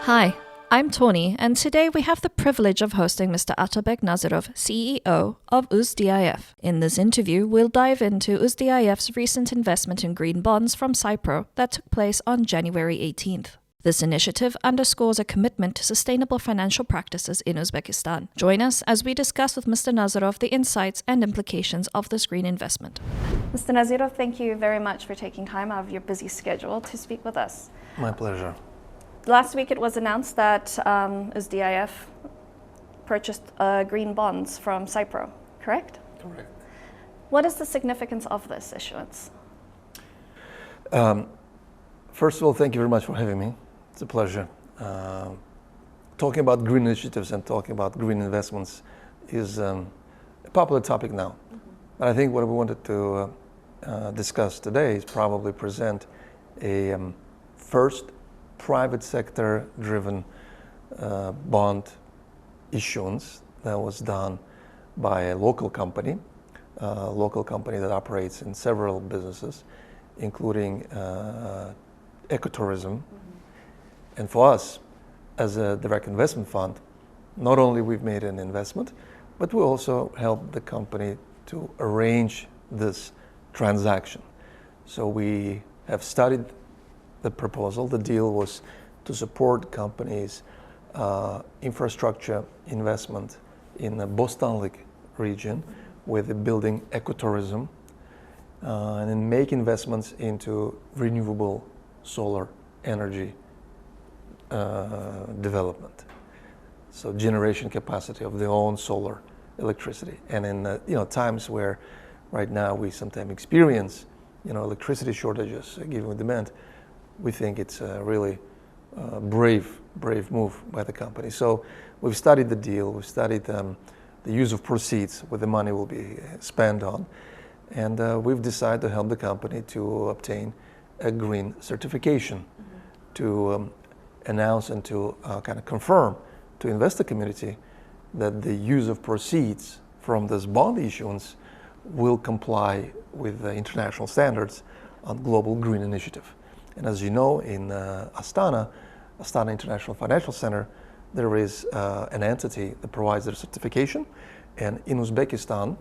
Hi, I'm Tony, and today we have the privilege of hosting Mr. Atabek Nazirov, CEO of UZDIF. In this interview, we'll dive into UZDIF's recent investment in green bonds from SAIPRO that took place on January 18th. This initiative underscores a commitment to sustainable financial practices in Uzbekistan. Join us as we discuss with Mr. Nazirov the insights and implications of this green investment. Mr. Nazirov, thank you very much for taking time out of your busy schedule to speak with us. My pleasure. Last week it was announced that UZDIF purchased green bonds from SAIPRO, correct? Correct. What is the significance of this issuance? First of all, thank you very much for having me. It's a pleasure. Talking about green initiatives and talking about green investments is a popular topic now. But I think what we wanted to discuss today is probably present a first private sector driven bond issuance that was done by a local company that operates in several businesses, including ecotourism. And for us, as a direct investment fund, not only we've made an investment, but we also helped the company to arrange this transaction. So we have studied the proposal. The deal was to support companies' infrastructure investment in the Bostanlik region with building ecotourism and then make investments into renewable solar energy development. So generation capacity of their own solar electricity. And in times where right now we sometimes experience electricity shortages given demand, we think it's a really brave move by the company. So we've studied the deal, we've studied the use of proceeds, what the money will be spent on, and we've decided to help the company to obtain a green certification to announce and to kind of confirm to investor community that the use of proceeds from this bond issuance will comply with the international standards on global green initiative. And as you know, in Astana International Financial Center, there is an entity that provides the certification. And in Uzbekistan,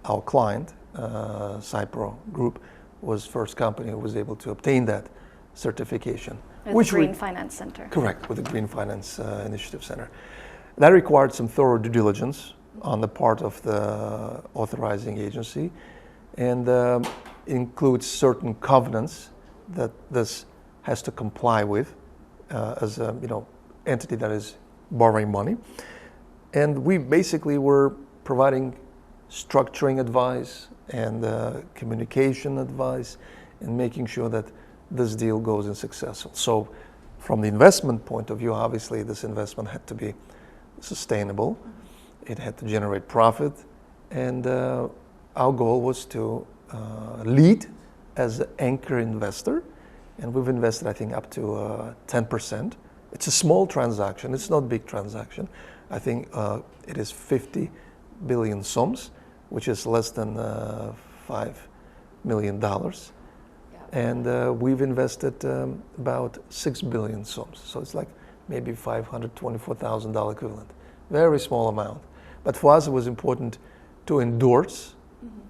our client, SAIPRO Group, was first company who was able to obtain that certification. With the Green Finance Center. Correct, with the Green Finance Initiative Center. That required some thorough due diligence on the part of the authorizing agency and includes certain covenants that this has to comply with as a entity that is borrowing money. And we basically were providing structuring advice and communication advice and making sure that this deal goes in successful. So from the investment point of view, obviously this investment had to be sustainable. It had to generate profit. And our goal was to lead as an anchor investor. And we've invested, I think, up to 10%. It's a small transaction. It's not a big transaction. I think it is 50 billion soms, which is less than $5 million. And we've invested about 6 billion soms. So it's like maybe $524,000 equivalent. Very small amount. But for us, it was important to endorse.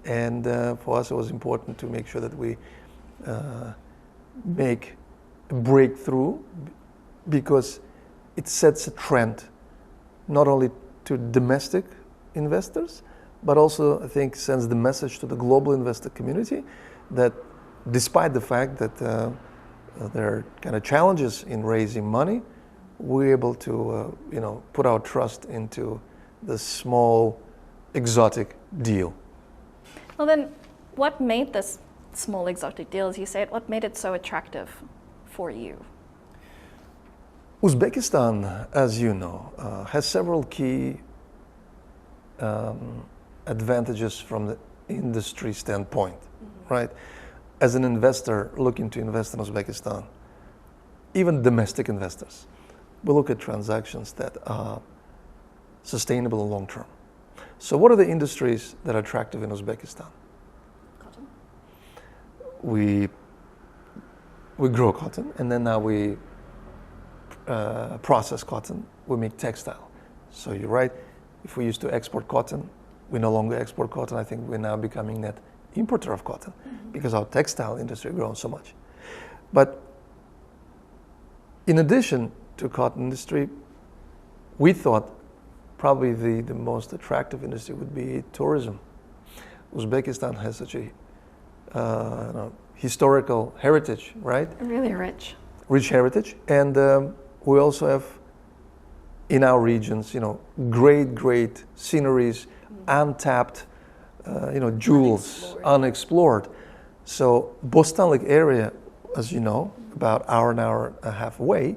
And for us, it was important to make sure that we make a breakthrough, because it sets a trend not only to domestic investors, but also I think sends the message to the global investor community that despite the fact that there are kind of challenges in raising money, we're able to put our trust into this small exotic deal. Well then, what made this small exotic deal, as you said, what made it so attractive for you? Uzbekistan, as you know, has several key advantages from the industry standpoint, right? As an investor looking to invest in Uzbekistan, even domestic investors, we look at transactions that are sustainable and long-term. So what are the industries that are attractive in Uzbekistan? Cotton. We grow cotton, and then now we process cotton, we make textile. So you're right, if we used to export cotton, we no longer export cotton. I think we're now becoming net importer of cotton because our textile industry grows so much. But in addition to cotton industry, we thought probably the most attractive industry would be tourism. Uzbekistan has such a historical heritage, right? Really rich. Rich heritage, and we also have in our regions, great sceneries, untapped, jewels, unexplored. So Bostanlik area, as you know, about an hour and a half away,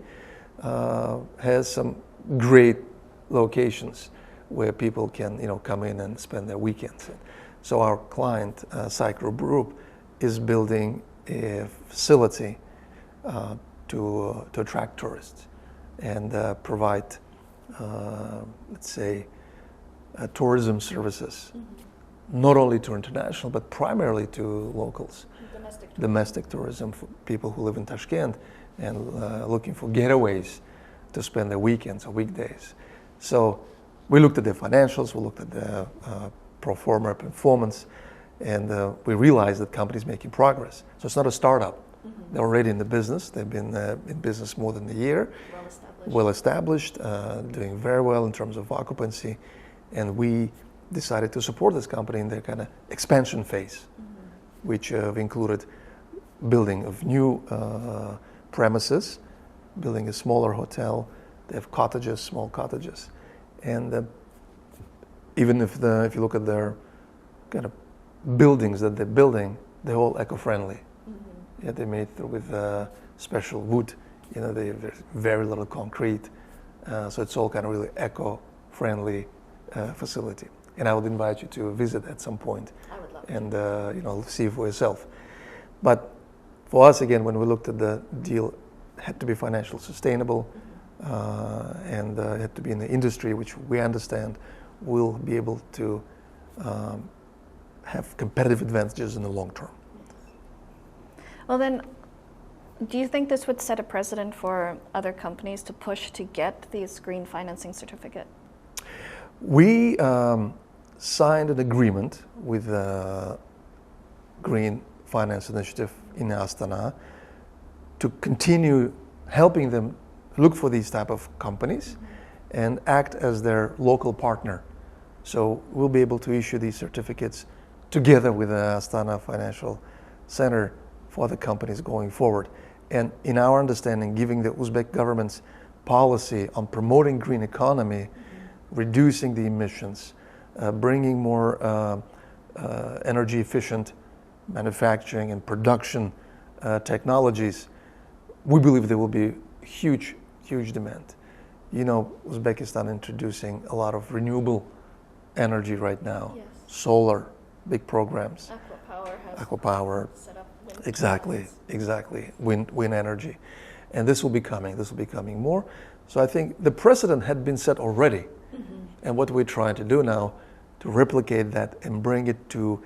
has some great locations where people can, come in and spend their weekends. So our client, SAIPRO Group, is building a facility to attract tourists and provide, let's say, tourism services, not only to international, but primarily to locals. Domestic tourism for people who live in Tashkent and looking for getaways to spend their weekends or weekdays. So we looked at the financials, we looked at the pro forma performance, and we realized that company's making progress. So it's not a startup. They're already in the business. They've been in business more than a year. Well established, doing very well in terms of occupancy. And we decided to support this company in their kind of expansion phase, which included building of new premises, building a smaller hotel. They have cottages, small cottages. And even if you look at their kind of buildings that they're building, they're all eco-friendly. Yeah, they made with special wood. There's very little concrete, so it's all kind of really eco-friendly facility. And I would invite you to visit at some point. I would love and see for yourself. But for us, again, when we looked at the deal, it had to be financially sustainable, and it had to be in the industry which we understand will be able to have competitive advantages in the long term. Well then, do you think this would set a precedent for other companies to push to get these green financing certificate? We signed an agreement with the Green Finance Initiative in Astana to continue helping them look for these type of companies and act as their local partner. So we'll be able to issue these certificates together with the Astana Financial Center for the companies going forward. And in our understanding, given the Uzbek government's policy on promoting green economy, reducing the emissions, bringing more energy efficient manufacturing and production technologies, we believe there will be huge demand. Uzbekistan introducing a lot of renewable energy right now. Yes. Solar, big programs. Aquapower has set up wind Exactly. Wind energy. And this will be coming more. So I think the precedent had been set already. And what we're trying to do now to replicate that and bring it to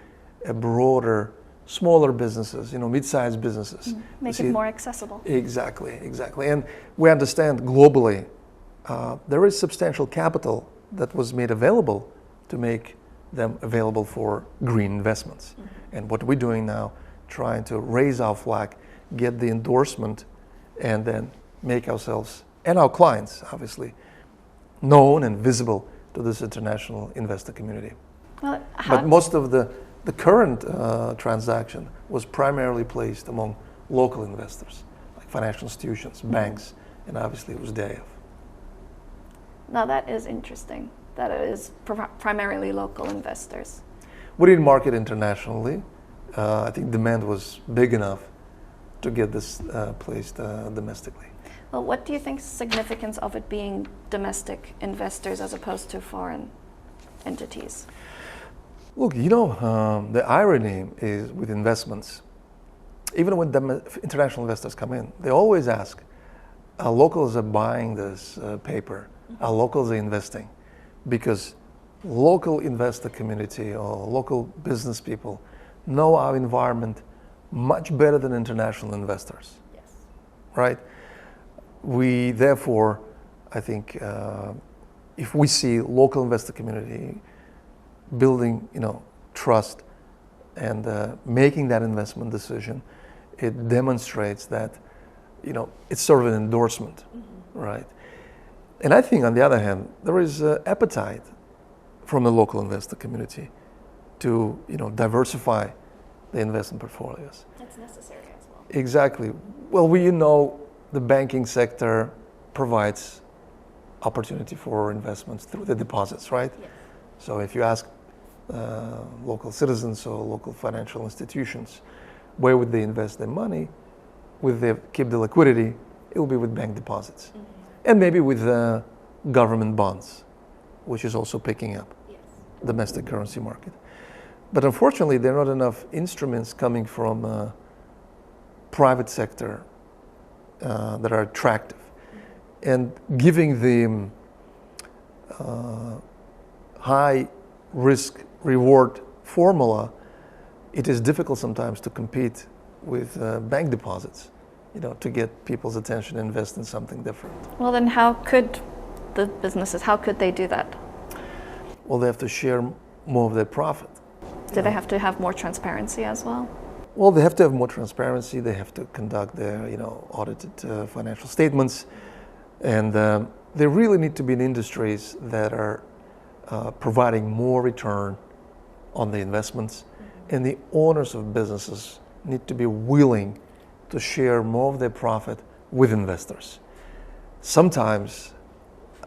a broader, smaller businesses, mid-sized businesses. Make it more accessible. Exactly. And we understand globally there is substantial capital that was made available to make them available for green investments. And what we're doing now, trying to raise our flag, get the endorsement, and then make ourselves and our clients, obviously, known and visible to this international investor community. Well, but most of the current transaction was primarily placed among local investors, like financial institutions, banks, and obviously UZDIF. Now that is interesting, that it is primarily local investors. We didn't market internationally. I think demand was big enough to get this placed domestically. Well, what do you think is the significance of it being domestic investors as opposed to foreign entities? Look, the irony is with investments, even when international investors come in, they always ask, our locals are buying this paper, our locals are investing, because local investor community or local business people know our environment much better than international investors. Yes. Right? We therefore, I think, if we see local investor community building, trust and making that investment decision, it demonstrates that, it's sort of an endorsement, right? And I think, on the other hand, there is appetite from the local investor community to, diversify the investment portfolios. That's necessary as well. Exactly. Well, the banking sector provides opportunity for investments through the deposits, right? Yes. So if you ask local citizens or local financial institutions, where would they invest their money? Would they keep the liquidity? It will be with bank deposits. And maybe with government bonds, which is also picking up. Yes. Domestic currency market. But unfortunately, there are not enough instruments coming from private sector that are attractive. And giving the high risk reward formula, it is difficult sometimes to compete with bank deposits, to get people's attention and invest in something different. Well, then how could the businesses, how could they do that? Well, they have to share more of their profit. Do they have to have more transparency as well? Well, they have to have more transparency. They have to conduct their, audited financial statements. And they really need to be in industries that are providing more return on the investments. And the owners of businesses need to be willing to share more of their profit with investors. Sometimes,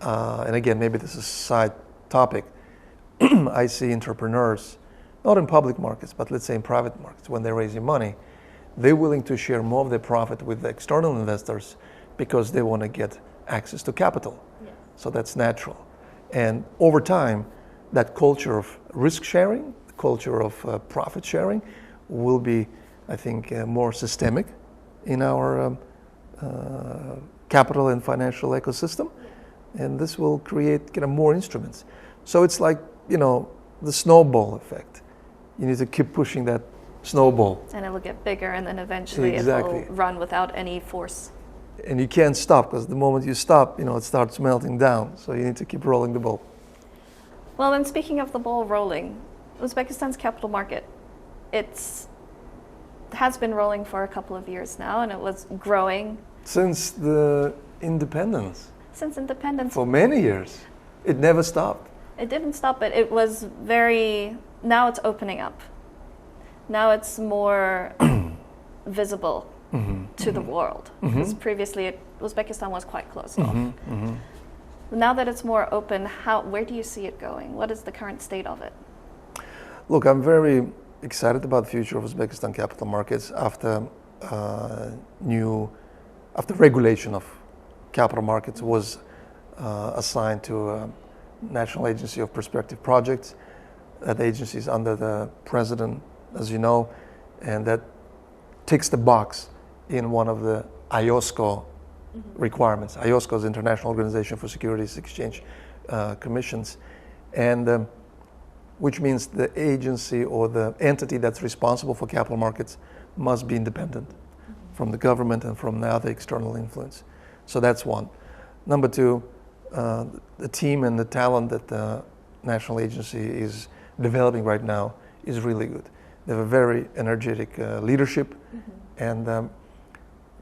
and again, maybe this is a side topic, I see entrepreneurs, not in public markets, but let's say in private markets, when they're raising money, they're willing to share more of their profit with the external investors because they want to get access to capital. Yes. So that's natural. And over time, that culture of risk sharing, the culture of profit sharing will be, I think, more systemic in our capital and financial ecosystem. And this will create more instruments. So it's like, the snowball effect. You need to keep pushing that snowball. And it will get bigger, and then eventually Exactly. It will run without any force. And you can't stop, because the moment you stop, it starts melting down. So you need to keep rolling the ball. Well, then speaking of the ball rolling, Uzbekistan's capital market, has been rolling for a couple of years now, and it was growing. Since the independence. Since independence. For many years. It never stopped. It didn't stop, but it was now it's opening up. Now it's more visible to the world. Because previously Uzbekistan was quite closed off. Now that it's more open, where do you see it going? What is the current state of it? Look, I'm very excited about the future of Uzbekistan capital markets after regulation of capital markets was assigned to National Agency of Prospective Projects. That agency is under the president, as you know, and that ticks the box in one of the IOSCO requirements. IOSCO is International Organization for Securities Exchange Commissions, and which means the agency or the entity that's responsible for capital markets must be independent from the government and from the other external influence. So that's one. Number two, the team and the talent that the national agency is developing right now is really good. They have a very energetic leadership, and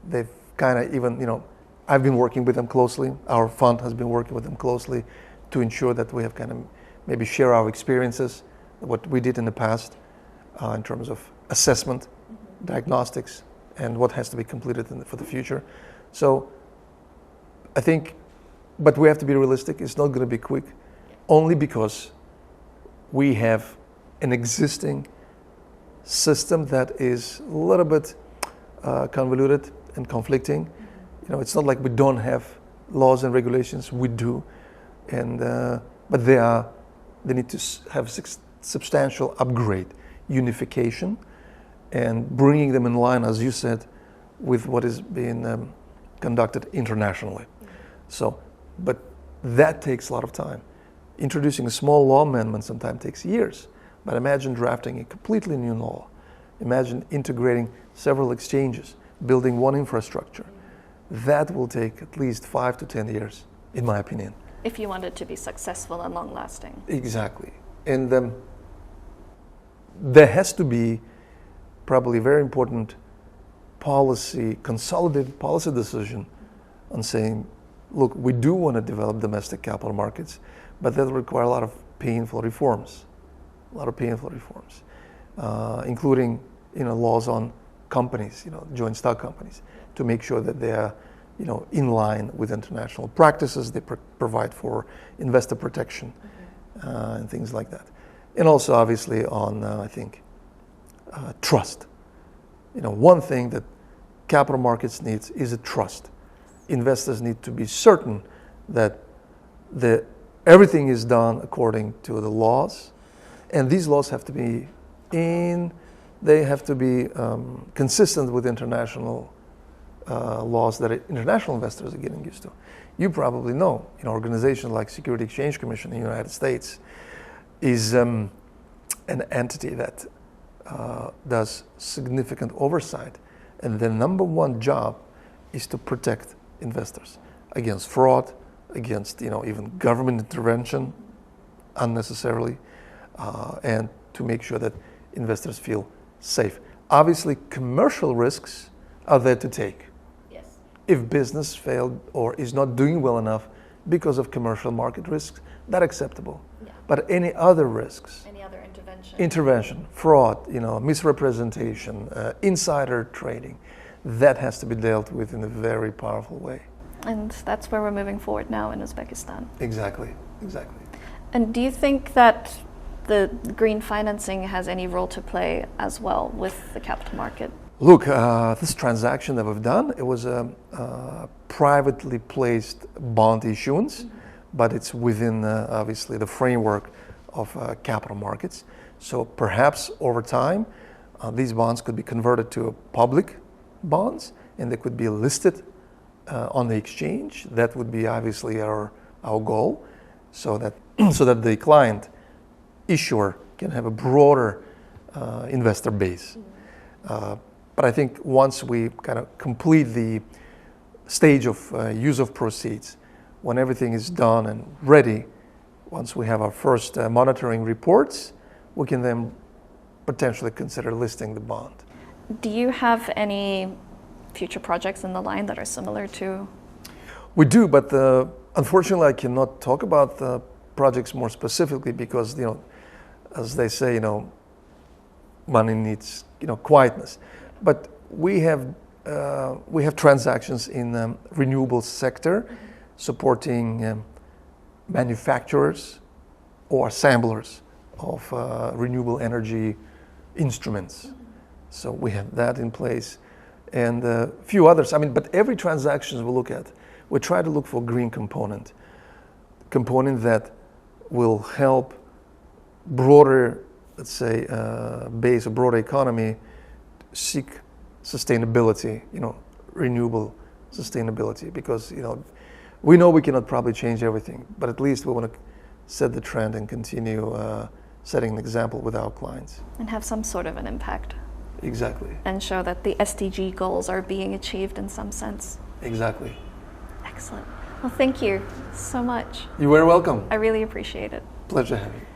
they've kind of even, I've been working with them closely. Our fund has been working with them closely to ensure that we have kind of maybe share our experiences, what we did in the past in terms of assessment, diagnostics, and what has to be completed for the future. So I think, but we have to be realistic. It's not going to be quick, only because we have an existing system that is a little bit convoluted and conflicting. It's not like we don't have laws and regulations. We do, and but they need to have substantial upgrade, unification, and bringing them in line, as you said, with what is being conducted internationally. So, but that takes a lot of time. Introducing a small law amendment sometimes takes years, but imagine drafting a completely new law. Imagine integrating several exchanges, building one infrastructure. that will take at least 5 to 10 years, in my opinion. If you want it to be successful and long-lasting. Exactly. And there has to be probably very important consolidated policy decision on saying, look, we do want to develop domestic capital markets, but that will require a lot of painful reforms, including laws on companies, joint stock companies, to make sure that they are in line with international practices. They provide for investor protection and things like that. And also, obviously, on, I think, trust. One thing that capital markets needs is a trust. Investors need to be certain that everything is done according to the laws, and these laws have to be consistent with international laws that international investors are getting used to. You probably know, organizations like Security Exchange Commission in the United States is an entity that does significant oversight, and their number one job is to protect investors against fraud, against even government intervention unnecessarily, and to make sure that investors feel safe. Obviously, commercial risks are there to take. Yes. If business failed or is not doing well enough because of commercial market risks, that's acceptable. Yeah. But any other risks, any other intervention, fraud, misrepresentation, insider trading, that has to be dealt with in a very powerful way. And that's where we're moving forward now in Uzbekistan. Exactly. And do you think that the green financing has any role to play as well with the capital market? Look, this transaction that we've done, it was a privately placed bond issuance, but it's within, obviously, the framework of capital markets. So perhaps over time, these bonds could be converted to public bonds, and they could be listed on the exchange. That would be obviously our goal, so that the client issuer can have a broader investor base. But I think once we kind of complete the stage of use of proceeds, when everything is done and ready, once we have our first monitoring reports, we can then potentially consider listing the bond. Do you have any future projects in the line that are similar to? We do, but unfortunately I cannot talk about the projects more specifically because, as they say, money needs, quietness. But we have transactions in the renewable sector supporting manufacturers or assemblers of renewable energy instruments. So we have that in place, and a few others. But every transaction we look at, we try to look for green component that will help broader, let's say, base, a broader economy seek sustainability, renewable sustainability, because, we know we cannot probably change everything, but at least we want to set the trend and continue setting an example with our clients. And have some sort of an impact. Exactly. And show that the SDG goals are being achieved in some sense. Exactly. Excellent. Well, thank you so much. You are welcome. I really appreciate it. Pleasure having you.